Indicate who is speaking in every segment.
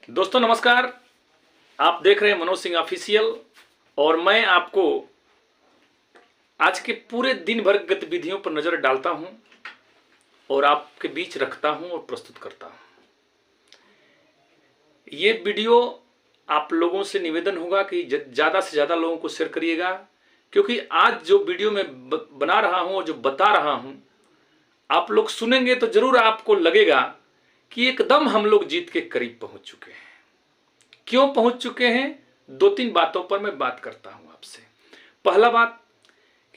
Speaker 1: दोस्तों नमस्कार। आप देख रहे हैं मनोज सिंह ऑफिशियल और मैं आपको आज के पूरे दिन भर गतिविधियों पर नजर डालता हूं और आपके बीच रखता हूं और प्रस्तुत करता हूं। ये वीडियो आप लोगों से निवेदन होगा कि ज़्यादा से ज़्यादा लोगों को शेयर करिएगा, क्योंकि आज जो वीडियो मैं बना रहा हूं और जो बता रहा हूं आप लोग सुनेंगे तो जरूर आपको लगेगा कि एकदम हम लोग जीत के करीब पहुंच चुके हैं। क्यों पहुंच चुके हैं, दो तीन बातों पर मैं बात करता हूं आपसे। पहला बात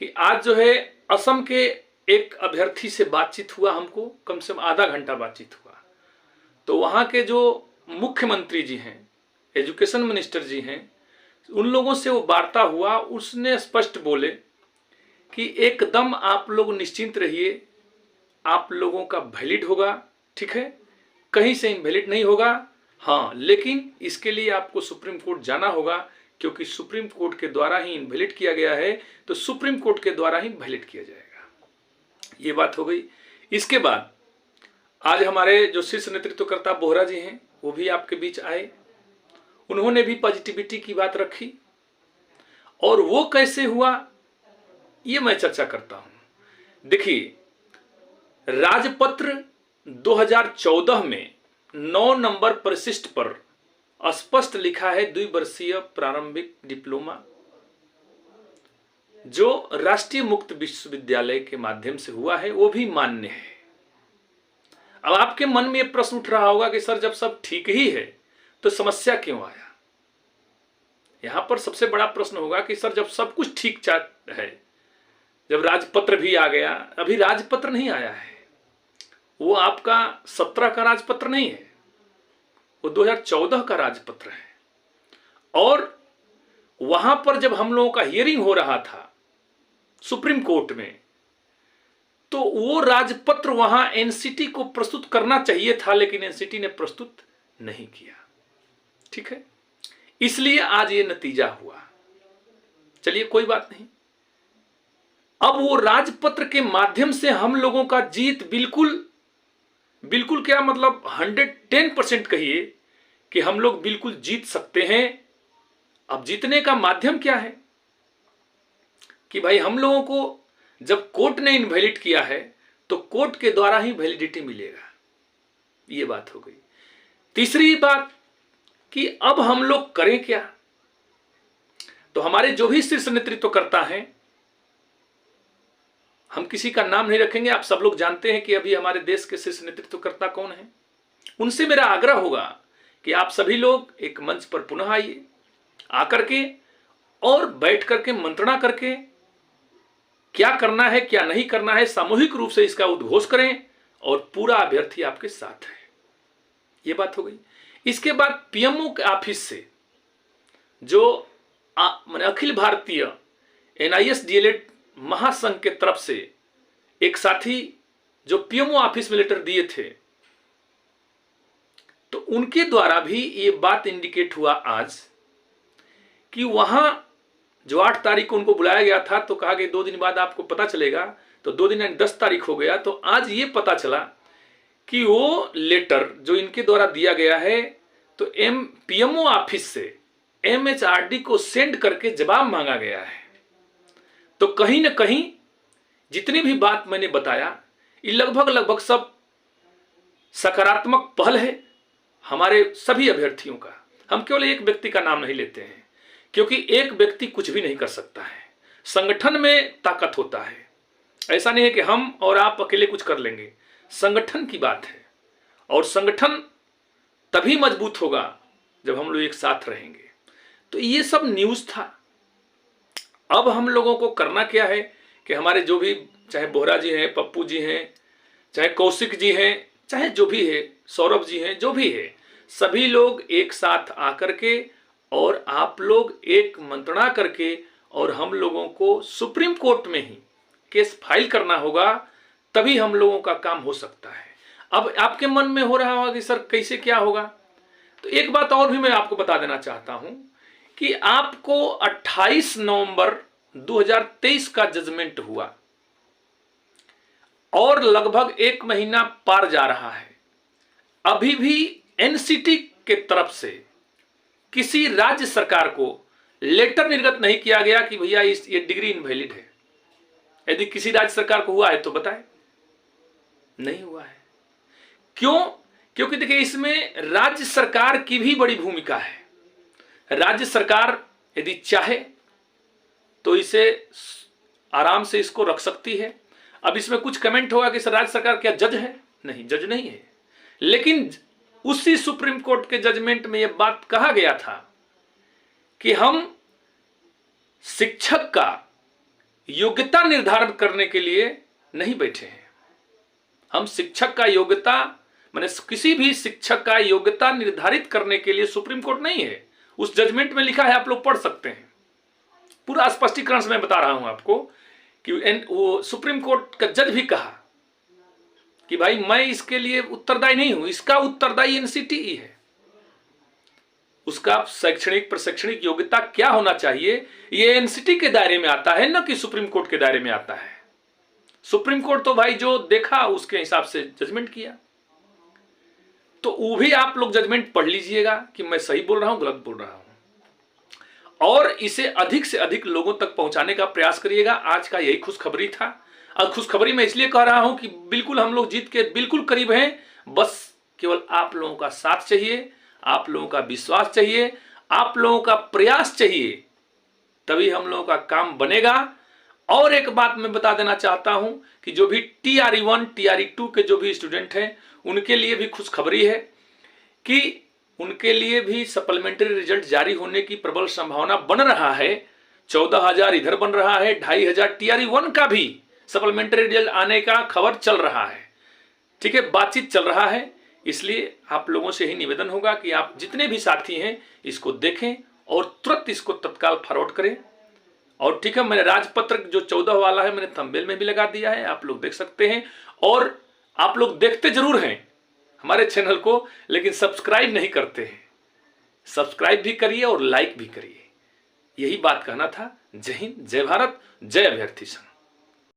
Speaker 1: कि आज जो है असम के एक अभ्यर्थी से बातचीत हुआ, हमको कम से कम आधा घंटा बातचीत हुआ। तो वहां के जो मुख्यमंत्री जी हैं, एजुकेशन मिनिस्टर जी हैं, उन लोगों से वो वार्ता हुआ। उसने स्पष्ट बोले कि एकदम आप लोग निश्चिंत रहिए, आप लोगों का वैलिड होगा, ठीक है, कहीं से इनवैलिड नहीं होगा। हाँ, लेकिन इसके लिए आपको सुप्रीम कोर्ट जाना होगा, क्योंकि सुप्रीम कोर्ट के द्वारा ही इनवैलिड किया गया है, तो सुप्रीम कोर्ट के द्वारा ही वैलिड किया जाएगा। ये बात हो गई। इसके बाद आज हमारे जो शीर्ष नेतृत्वकर्ता बोहरा जी हैं वो भी आपके बीच आए। उन्होंने भी पॉजिटिविटी की बात रखी और वो कैसे हुआ ये मैं चर्चा करता हूं। देखिए, राजपत्र 2014 में 9 नंबर परिशिष्ट पर स्पष्ट लिखा है 2 वर्षीय प्रारंभिक डिप्लोमा जो राष्ट्रीय मुक्त विश्वविद्यालय के माध्यम से हुआ है वो भी मान्य है। अब आपके मन में यह प्रश्न उठ रहा होगा कि सर जब सब ठीक ही है तो समस्या क्यों आया। यहां पर सबसे बड़ा प्रश्न होगा कि सर जब सब कुछ ठीक है, जब राजपत्र भी आ गया, अभी राजपत्र नहीं आया है, वो आपका 17 का राजपत्र नहीं है, वो 2014 का राजपत्र है। और वहां पर जब हम लोगों का हियरिंग हो रहा था सुप्रीम कोर्ट में, तो वो राजपत्र वहां एनसीटी को प्रस्तुत करना चाहिए था, लेकिन एनसीटी ने प्रस्तुत नहीं किया, ठीक है। इसलिए आज ये नतीजा हुआ। चलिए कोई बात नहीं। अब वो राजपत्र के माध्यम से हम लोगों का जीत बिल्कुल क्या मतलब 110% कहिए कि हम लोग बिल्कुल जीत सकते हैं। अब जीतने का माध्यम क्या है कि भाई हम लोगों को जब कोर्ट ने इनवैलिड किया है तो कोर्ट के द्वारा ही वैलिडिटी मिलेगा। ये बात हो गई। तीसरी बात कि अब हम लोग करें क्या। तो हमारे जो भी शीर्ष नेतृत्वकर्ता हैं, हम किसी का नाम नहीं रखेंगे, आप सब लोग जानते हैं कि अभी हमारे देश के शीर्ष नेतृत्वकर्ता कौन है। उनसे मेरा आग्रह होगा कि आप सभी लोग एक मंच पर पुनः आइए, आकर के और बैठ करके मंत्रणा करके क्या करना है क्या नहीं करना है सामूहिक रूप से इसका उद्घोष करें और पूरा अभ्यर्थी आपके साथ है। ये बात हो गई। इसके बाद पीएमओ के ऑफिस से जो अखिल भारतीय एनआईएस डीएलएड महासंघ के तरफ से एक साथी जो पीएमओ ऑफिस में लेटर दिए थे, तो उनके द्वारा भी ये बात इंडिकेट हुआ आज कि वहां जो 8 तारीख को उनको बुलाया गया था, तो कहा कि 2 दिन बाद आपको पता चलेगा। तो 2 दिन यानी 10 तारीख हो गया। तो आज ये पता चला कि वो लेटर जो इनके द्वारा दिया गया है तो पीएमओ ऑफिस से एमएचआरडी को सेंड करके जवाब मांगा गया है। तो कहीं ना कहीं जितनी भी बात मैंने बताया ये लगभग सब सकारात्मक पहल है हमारे सभी अभ्यर्थियों का। हम केवल एक व्यक्ति का नाम नहीं लेते हैं, क्योंकि एक व्यक्ति कुछ भी नहीं कर सकता है। संगठन में ताकत होता है। ऐसा नहीं है कि हम और आप अकेले कुछ कर लेंगे। संगठन की बात है और संगठन तभी मजबूत होगा जब हम लोग एक साथ रहेंगे। तो ये सब न्यूज था। अब हम लोगों को करना क्या है कि हमारे जो भी, चाहे बोहरा जी हैं, पप्पू जी हैं, चाहे कौशिक जी हैं, चाहे जो भी है, सौरभ जी हैं, जो भी है, सभी लोग एक साथ आकर के और आप लोग एक मंत्रणा करके और हम लोगों को सुप्रीम कोर्ट में ही केस फाइल करना होगा, तभी हम लोगों का काम हो सकता है। अब आपके मन में हो रहा होगा कि सर कैसे क्या होगा। तो एक बात और भी मैं आपको बता देना चाहता हूं कि आपको 28 नवंबर 2023 का जजमेंट हुआ और लगभग 1 महीना पार जा रहा है। अभी भी एनसीटी के तरफ से किसी राज्य सरकार को लेटर निर्गत नहीं किया गया कि भैया ये डिग्री इनवैलिड है। यदि किसी राज्य सरकार को हुआ है तो बताए, नहीं हुआ है। क्यों? क्योंकि देखिए इसमें राज्य सरकार की भी बड़ी भूमिका है। राज्य सरकार यदि चाहे तो इसे आराम से इसको रख सकती है। अब इसमें कुछ कमेंट होगा कि सर राज्य सरकार क्या जज है? नहीं, जज नहीं है, लेकिन उसी सुप्रीम कोर्ट के जजमेंट में यह बात कहा गया था कि हम शिक्षक का योग्यता निर्धारण करने के लिए नहीं बैठे हैं। हम शिक्षक का योग्यता माने किसी भी शिक्षक का योग्यता निर्धारित करने के लिए सुप्रीम कोर्ट नहीं है। उस जजमेंट में लिखा है, आप लोग पढ़ सकते हैं। पूरा स्पष्टीकरण से मैं बता रहा हूं आपको कि वो सुप्रीम कोर्ट का जज भी कहा कि भाई मैं इसके लिए उत्तरदायी नहीं हूं, इसका उत्तरदायी एनसीटीई है। उसका शैक्षणिक प्रशैक्षणिक योग्यता क्या होना चाहिए ये एनसीटी के दायरे में आता है, न कि सुप्रीम कोर्ट के दायरे में आता है। सुप्रीम कोर्ट तो भाई जो देखा उसके हिसाब से जजमेंट किया। तो वो भी आप लोग जजमेंट पढ़ लीजिएगा कि मैं सही बोल रहा हूं गलत बोल रहा हूं, और इसे अधिक से अधिक लोगों तक पहुंचाने का प्रयास करिएगा। आज का यही खुशखबरी था। और खुशखबरी मैं इसलिए कह रहा हूं कि बिल्कुल हम लोग जीत के बिल्कुल करीब हैं। बस केवल आप लोगों का साथ चाहिए, आप लोगों का विश्वास चाहिए, आप लोगों का प्रयास चाहिए, तभी हम लोगों का काम बनेगा। और एक बात मैं बता देना चाहता हूं कि जो भी TRE 1 TRE 2 के जो भी स्टूडेंट हैं उनके लिए भी खुशखबरी है कि उनके लिए भी सप्लीमेंट्री रिजल्ट जारी होने की प्रबल संभावना बन रहा है। 14,000 इधर बन रहा है, 2,500 TRE 1 का भी सप्लीमेंट्री रिजल्ट आने का खबर चल रहा है। ठीक है, बातचीत चल रहा है। इसलिए आप लोगों से ही निवेदन होगा कि आप जितने भी साथी हैं इसको देखें और तुरंत इसको तत्काल फॉरवर्ड करें। और ठीक है, मैंने राजपत्र जो 14 वाला है मैंने थंबनेल में भी लगा दिया है, आप लोग देख सकते हैं। और आप लोग देखते जरूर हैं हमारे चैनल को, लेकिन सब्सक्राइब नहीं करते हैं। सब्सक्राइब भी करिए और लाइक भी करिए। यही बात कहना था। जय हिंद, जय भारत, जय अभ्यर्थी संघ।